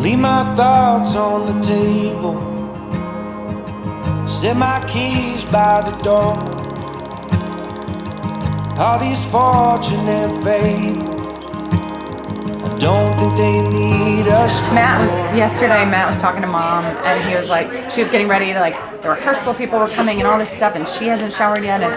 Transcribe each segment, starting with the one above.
leave my thoughts on the table, set my keys by the door. All these fortune and fables, I don't think they need us. Matt was talking to Mom, and he was like, she was getting ready to, like, the rehearsal people were coming and all this stuff, and she hasn't showered yet, and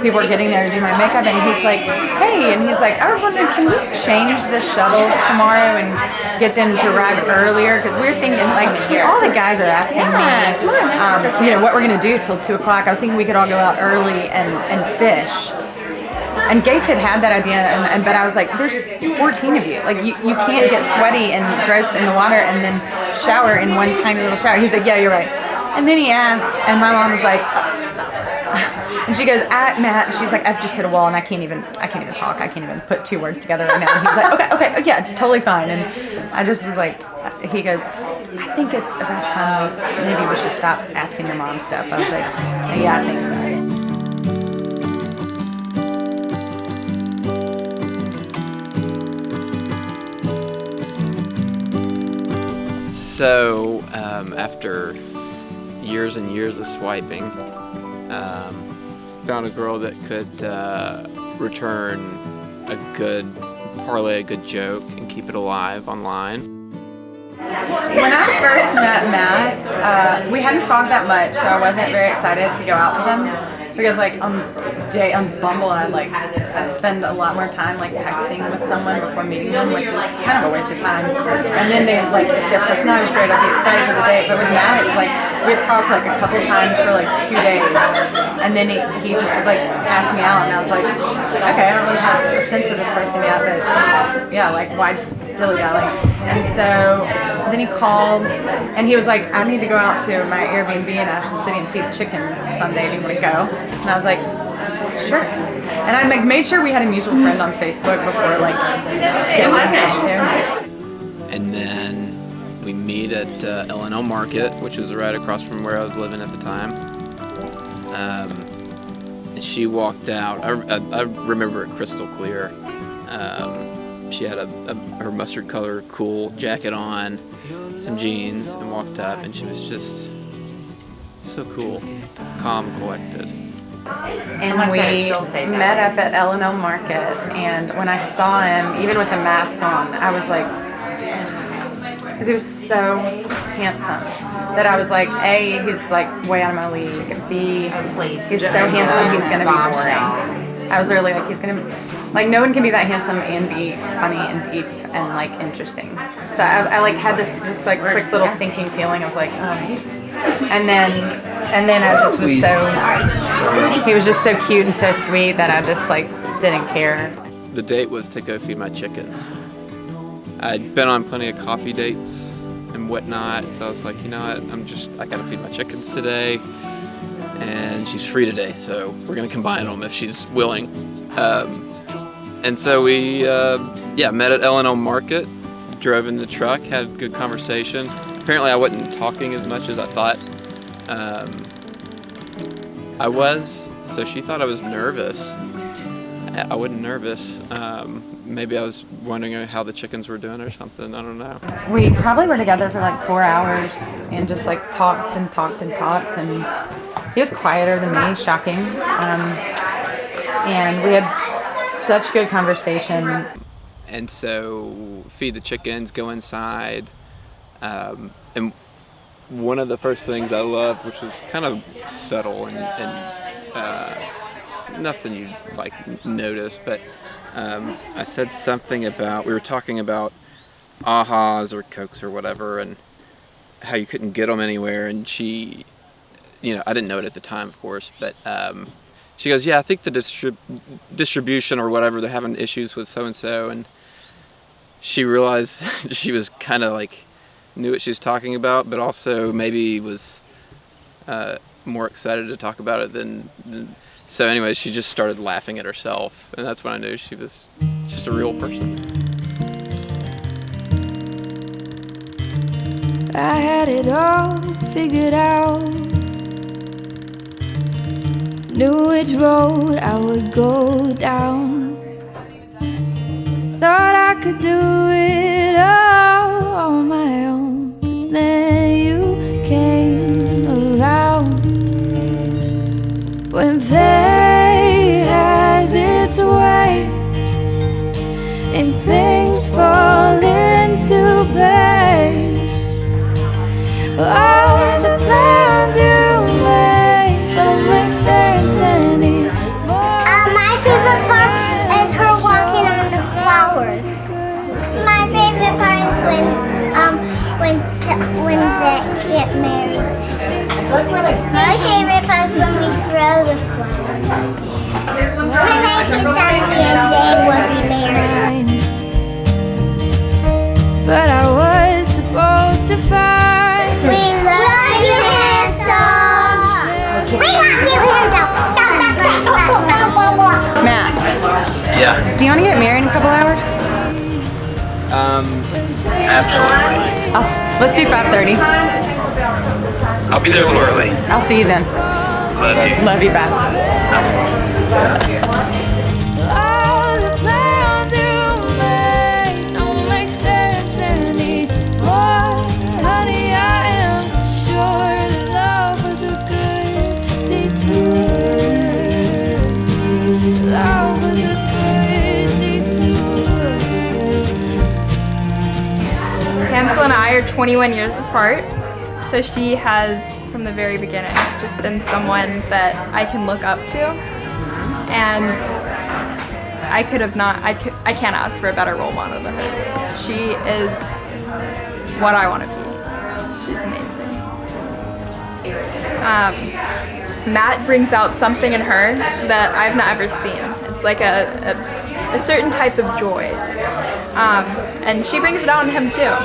people were getting there to do my makeup, and he's like, hey, and he's like, I was wondering, can we change the shuttles tomorrow and get them to arrive earlier? Because we were thinking, like, all the guys are asking me, what we're gonna do till 2 o'clock. I was thinking we could all go out early and fish. And Gates had that idea, but I was like, there's 14 of you. Like, you can't get sweaty and gross in the water and then shower in one tiny little shower. He was like, yeah, you're right. And then he asked, and my mom was like, and she goes, Matt, she's like, I've just hit a wall and I can't even talk. I can't even put 2 words together right now. And he was like, okay, yeah, totally fine. And I just was like, he goes, I think it's about time maybe we should stop asking your mom stuff. I was like, yeah, I think so. So, after years and years of swiping, found a girl that could return parlay a good joke and keep it alive online. When I first met Matt, we hadn't talked that much, so I wasn't very excited to go out with him. Because like on Bumble, I'd spend a lot more time like texting with someone before meeting them, which is kind of a waste of time. And then there's like, if their personality was great, I'd be excited for the date. But with Matt, it was like we had talked like a couple times for like 2 days, and then he just was like asked me out, and I was like, okay, I don't really have a sense of this person yet, but yeah, like why dilly-dally? And so then he called, and he was like, I need to go out to my Airbnb in Ashland City and feed chickens Sunday. Do you want to go? And I was like, sure. And I made sure we had a mutual friend on Facebook before like getting out there. And then we meet at L&L Market, which was right across from where I was living at the time. And she walked out. I remember it crystal clear. She had her mustard color cool jacket on, some jeans, and walked up, and she was just so cool, calm, collected. And we met up at L&L Market, and when I saw him, even with a mask on, I was like, because he was so handsome that I was like, A, he's like way out of my league. B, he's so handsome, he's gonna be boring. I was literally like, he's gonna, like, no one can be that handsome and be funny and deep and like interesting. So I like had this just like quick little sinking feeling of like, and then I just was so, he was just so cute and so sweet that I just like didn't care. The date was to go feed my chickens. I'd been on plenty of coffee dates and whatnot, so I was like, you know what, I gotta feed my chickens today. And she's free today, so we're gonna combine them if she's willing. And so we, met at L&L Market, drove in the truck, had a good conversation. Apparently I wasn't talking as much as I thought I was, so she thought I was nervous. I wasn't nervous. Maybe I was wondering how the chickens were doing or something, I don't know. We probably were together for like 4 hours and just like talked, and he was quieter than me, shocking. And we had such good conversation. And so feed the chickens, go inside. And one of the first things I loved, which was kind of subtle and nothing you'd like notice, but I said something about, we were talking about ahas or Cokes or whatever, and how you couldn't get them anywhere, and she, I didn't know it at the time, of course, but she goes, yeah, I think the distribution or whatever, they're having issues with so-and-so, and she realized she was kind of like, knew what she was talking about, but also maybe was more excited to talk about it than so anyways, she just started laughing at herself, and that's when I knew she was just a real person. I had it all figured out, knew which road I would go down, thought I could do it all on my and things fall into place. All the plans you made don't make sense anymore. My favorite part is her walking on the flowers. My favorite part is when they get married. My favorite part is when we throw the flowers. When I kiss Sandy and they will be married. But I was supposed to find. We love you, Hansell. We love you, Hansell. Matt, Yeah. do you want to get married in a couple hours? Absolutely. Let's do 5:30. I'll be there a little early. I'll see you then. Love you. Love you, bye. All the plans you made don't make sense anymore. Honey, I am sure that love was a good detour. Love was a good detour. Hansell and I are 21 years apart, so she has, from the very beginning, just been someone that I can look up to, and I can't ask for a better role model than her. She is what I want to be. She's amazing. Matt brings out something in her that I've not ever seen. It's like a certain type of joy. And she brings it out in him too.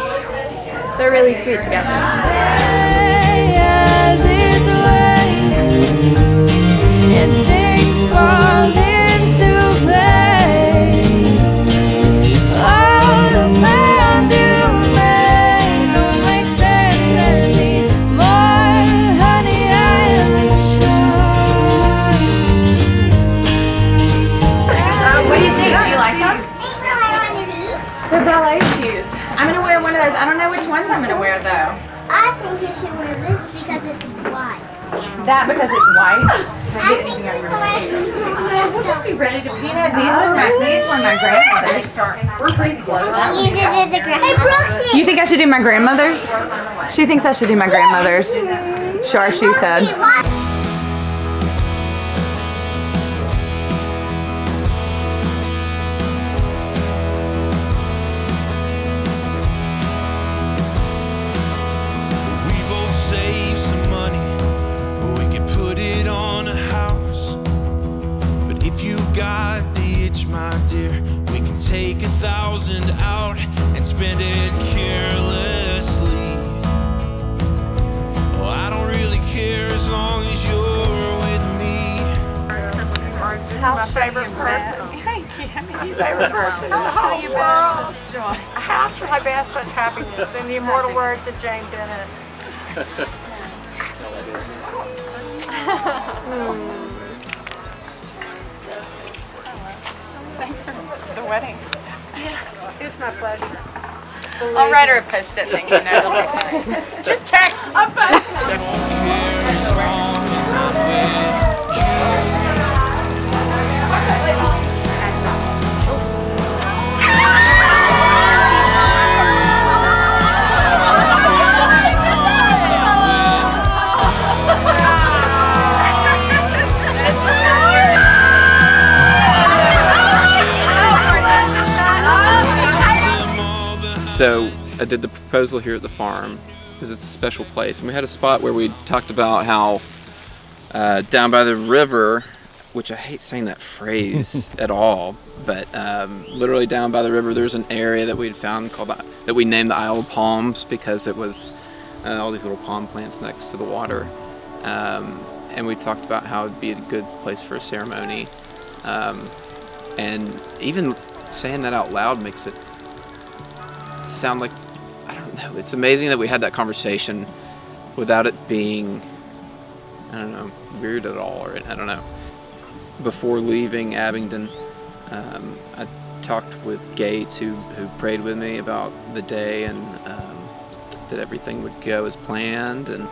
They're really sweet together. As it's way, and things fall into place. All the plans you made don't make sense anymore. Honey, I am sure. What do you think? Do you like them? They're ballet shoes. I'm gonna wear one of those. I don't know which ones I'm gonna wear though. I think you should wear this because it's white. That because it's white. I think it's Be ready to. Do you know these were my grandmother's? We're pretty close. You should do the grandma. You think I should do my grandmother's? She thinks I should do my grandmother's. Sure, she said. We both save some money, we could put it on a house. But if you got the itch, my dear, we can take 1,000 out and spend it carelessly. Oh, I don't really care as long as you're with me. My favorite person. Thank you. Favorite person. How you been? How should I bear such happiness? In the immortal words of Jane Bennett. Thanks for the wedding. It's my pleasure. I'll write her a post-it thing. You know, Just text me. Care as long as I'm with So I did the proposal here at the farm because it's a special place, and we had a spot where we talked about how down by the river, which I hate saying that phrase at all, but literally down by the river, there's an area that we'd found that we named the Isle of Palms because it was all these little palm plants next to the water, and we talked about how it'd be a good place for a ceremony, and even saying that out loud makes it sound like, I don't know, it's amazing that we had that conversation without it being, I don't know, weird at all, or I don't know. Before leaving Abingdon, I talked with Gates, who prayed with me about the day and that everything would go as planned. And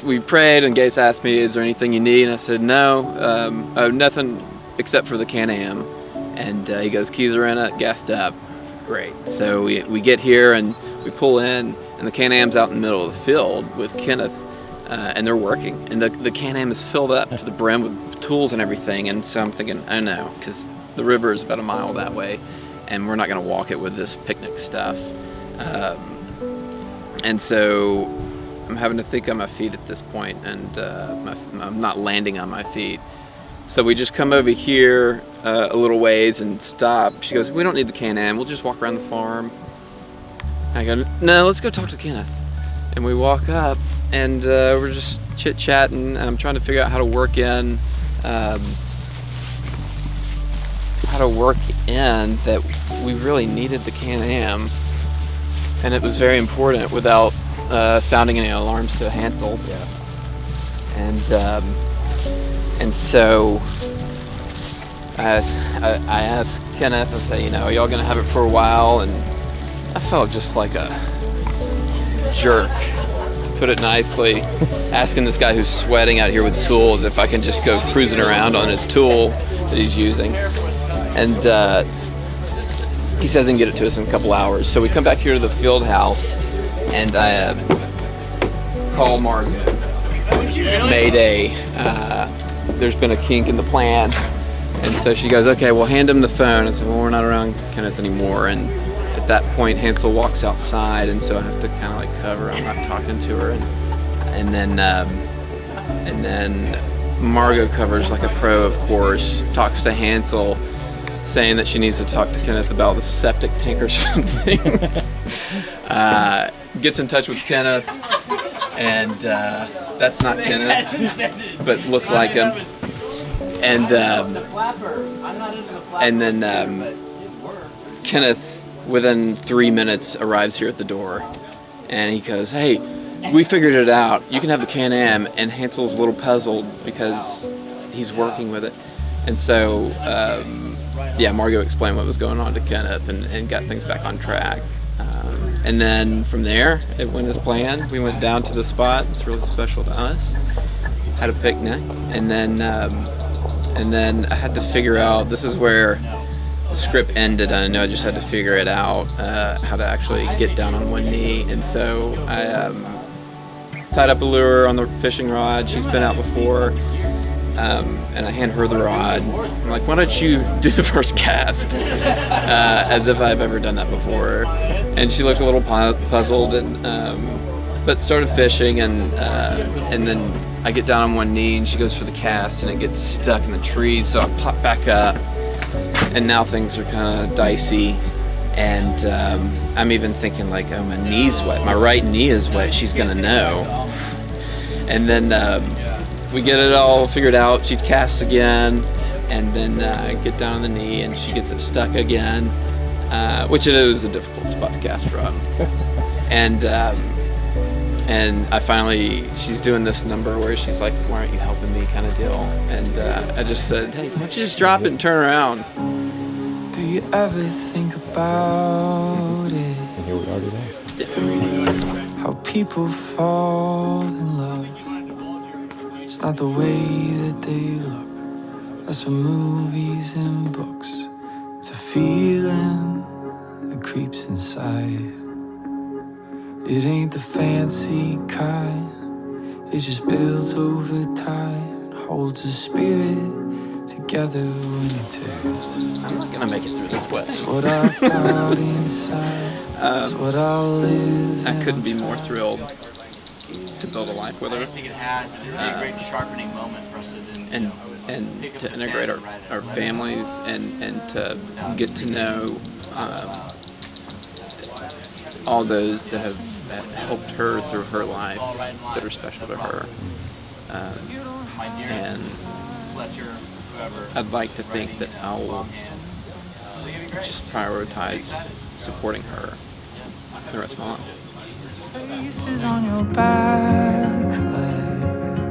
we prayed, and Gates asked me, "Is there anything you need?" And I said, "No, nothing except for the Can-Am." And he goes, keys are in it, gassed up. Great. So we get here and we pull in, and the Can-Am's out in the middle of the field with Kenneth, and they're working. And the Can-Am is filled up to the brim with tools and everything. And so I'm thinking, oh no, because the river is about a mile that way, and we're not going to walk it with this picnic stuff. And so I'm having to think on my feet at this point, and I'm not landing on my feet. So we just come over here a little ways and stop. She goes, we don't need the Can-Am, we'll just walk around the farm. And I go, no, let's go talk to Kenneth. And we walk up, and we're just chit-chatting, and I'm trying to figure out how to work in that we really needed the Can-Am, and it was very important without sounding any alarms to Hansell. Yeah. And so I asked Kenneth, I said, are y'all gonna have it for a while? And I felt just like a jerk, to put it nicely, asking this guy who's sweating out here with tools if I can just go cruising around on his tool that he's using. And he says he can get it to us in a couple hours. So we come back here to the field house, and I call Margaret. Mayday. There's been a kink in the plan. And so she goes, okay, well, hand him the phone. I said, well, we're not around Kenneth anymore. And at that point, Hansell walks outside, and so I have to kind of like cover. I'm not talking to her. And then Margot covers like a pro, of course, talks to Hansell, saying that she needs to talk to Kenneth about the septic tank or something. Gets in touch with Kenneth, and that's not Kenneth, but looks like him. And then Kenneth, within 3 minutes, arrives here at the door, and he goes, hey, we figured it out. You can have the Can-Am. And Hansell's a little puzzled because he's working with it. And so, Margot explained what was going on to Kenneth and got things back on track. And then from there, it went as planned. We went down to the spot. It's really special to us. Had a picnic, and then I had to figure out. This is where the script ended. I know I just had to figure it out, how to actually get down on one knee. And so I tied up a lure on the fishing rod. She's been out before. And I hand her the rod. I'm like, why don't you do the first cast? As if I've ever done that before. And she looked a little puzzled, but started fishing, and then I get down on one knee, and she goes for the cast, and it gets stuck in the trees, so I pop back up, and now things are kind of dicey, and I'm even thinking like, oh, my knee's wet. My right knee is wet. She's gonna know. And then we get it all figured out. She casts again, and then get down on the knee, and she gets it stuck again, which it was a difficult spot to cast from. And I finally, she's doing this number where she's like, why aren't you helping me, kind of deal. And I just said, hey, why don't you just drop it and turn around? Do you ever think about it? And here we are today. How people fall in love. It's not the way that they look. That's from movies and books. It's a feeling that creeps inside. It ain't the fancy kind. It just builds over time and holds a spirit together when it tears. I'm not gonna make it through this wet. It's what I got inside. It's what I'll live. I couldn't be more thrilled to build a life with her. I don't think it has, but there's a great sharpening moment for us to then, and to integrate our families and to get to know all those that have helped her through her life, that are special to her. And I'd like to think that I'll just prioritize supporting her the rest of my life. Faces on your back leg.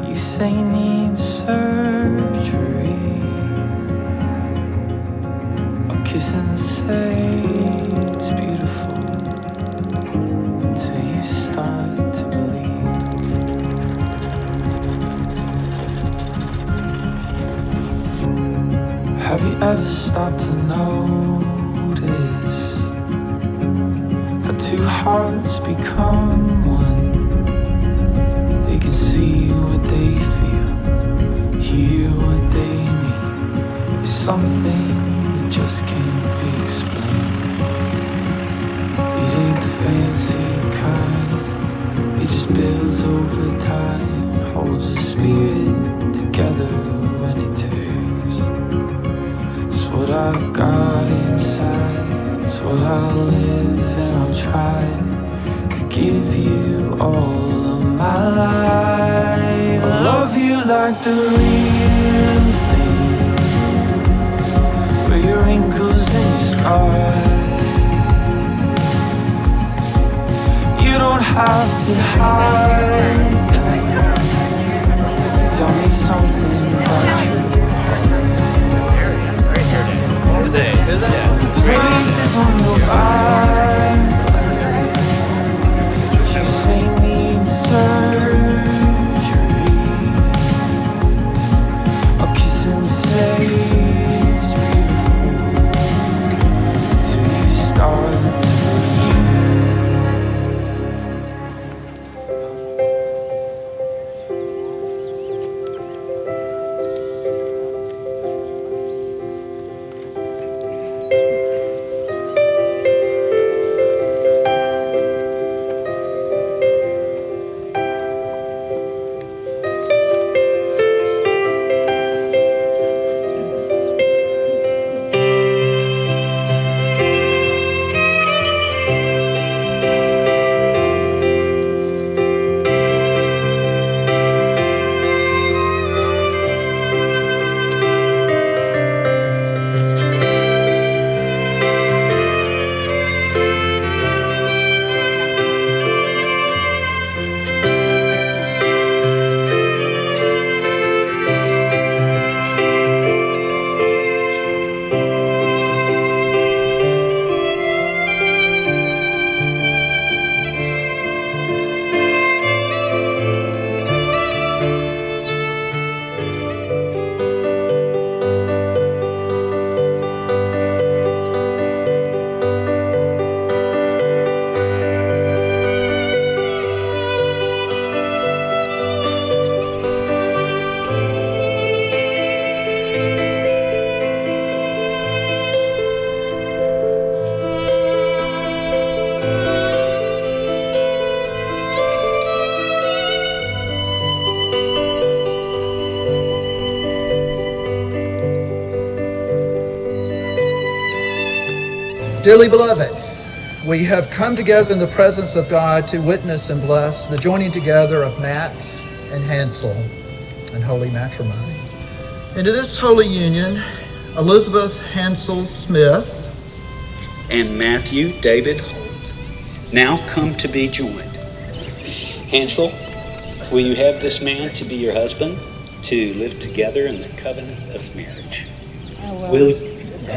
You say you need surgery. I'll kiss and say it's beautiful until you start to believe. Have you ever stop to notice how two hearts become one? They can see what they feel, hear what they mean. It's something that just can't be explained. It ain't the fancy kind, it just builds over time, holds the spirit together when it tears. It's what I've got inside, it's what I'll live and I'll try to give you all of my life. I love you like the real thing, with your wrinkles and your scars. You don't have to hide them. Tell me something about you. Faces on your eyes, you say need surgery. I'll kiss and say it's beautiful till you start to Dearly beloved, we have come together in the presence of God to witness and bless the joining together of Matt and Hansell in holy matrimony. Into this holy union, Elizabeth Hansell Smith and Matthew David Holt now come to be joined. Hansell, will you have this man to be your husband, to live together in the covenant of marriage? I will. Will We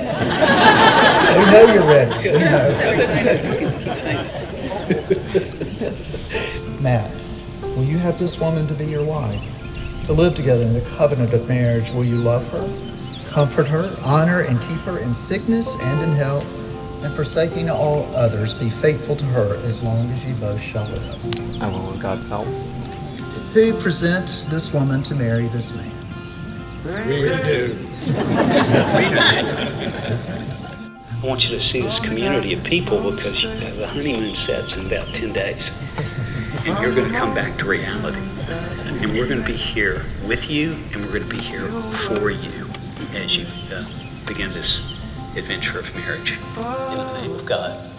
know you're ready. We know. Matt, will you have this woman to be your wife, to live together in the covenant of marriage? Will you love her, comfort her, honor and keep her in sickness and in health, and forsaking all others, be faithful to her as long as you both shall live? I will with God's help. Who presents this woman to marry this man? We do. I want you to see this community of people, because the honeymoon sets in about 10 days. And you're going to come back to reality. And we're going to be here with you, and we're going to be here for you as you begin this adventure of marriage. In the name of God.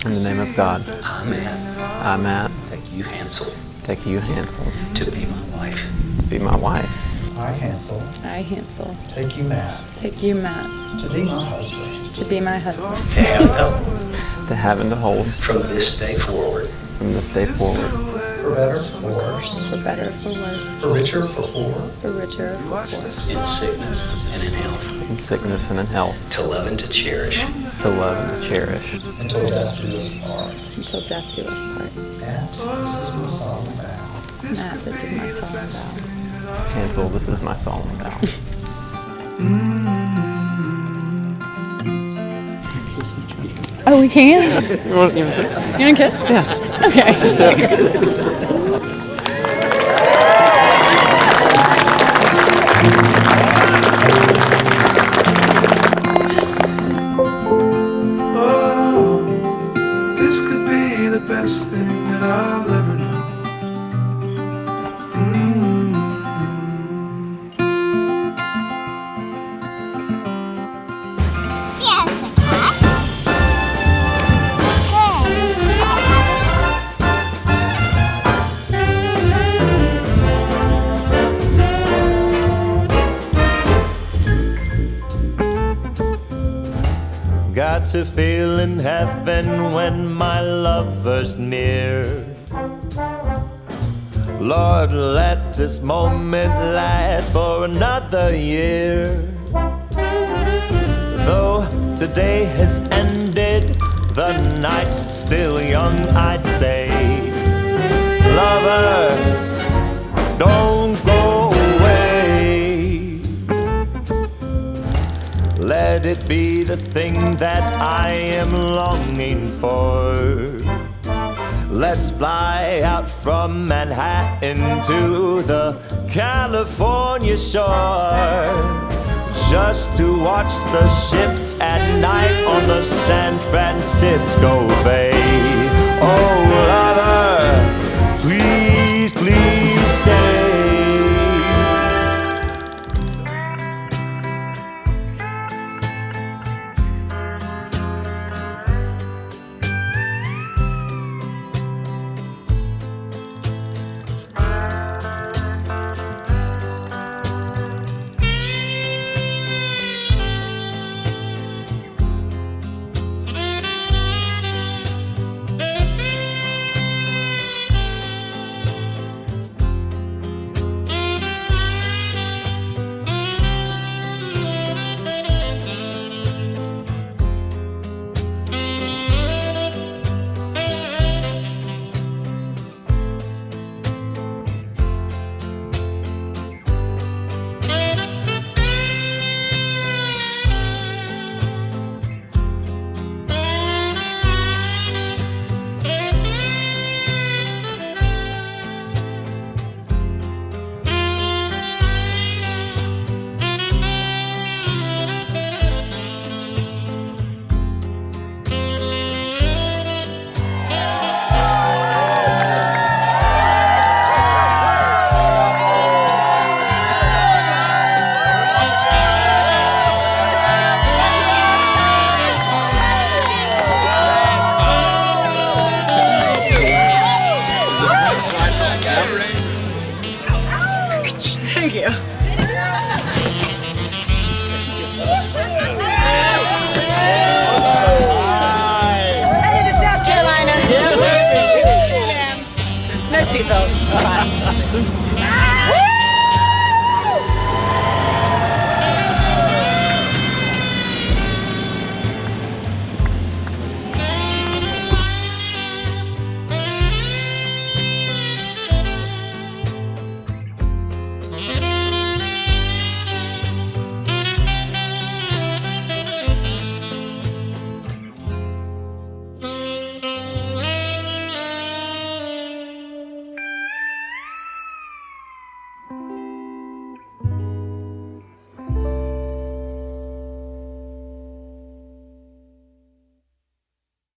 In the name of God. Amen. I, Matt, Take you, Hansell, take you, Hansell, to be my wife. to be my wife. I, Hansell, I, Hansell, take you, Matt, take you, Matt, to be my husband. to be my husband, To have and hold To have and to hold from this day forward. from this day forward. For better, for worse, for better, for worse, for richer, for poor, for richer, for poor, In sickness and in health. In sickness and in health. To love and to cherish. To love and to cherish. until death do us part. until death do us part. Matt, this is my solemn vow. Matt, this is my solemn vow. Hansell, this is my solemn vow. Mm-hmm. Oh, we can? You want to kiss? You want to kiss? Yeah. Okay. Oh, this could be the best thing that I'll ever know. Yes, the cat. Got to feel in heaven when my lover's near. Lord, let this moment last for another year. Though today has ended, the night's still young, I'd say. Lover, don't go away. Let it be the thing that I am longing for. Let's fly out from Manhattan to the California shore, just to watch the ships at night on the San Francisco Bay. Oh,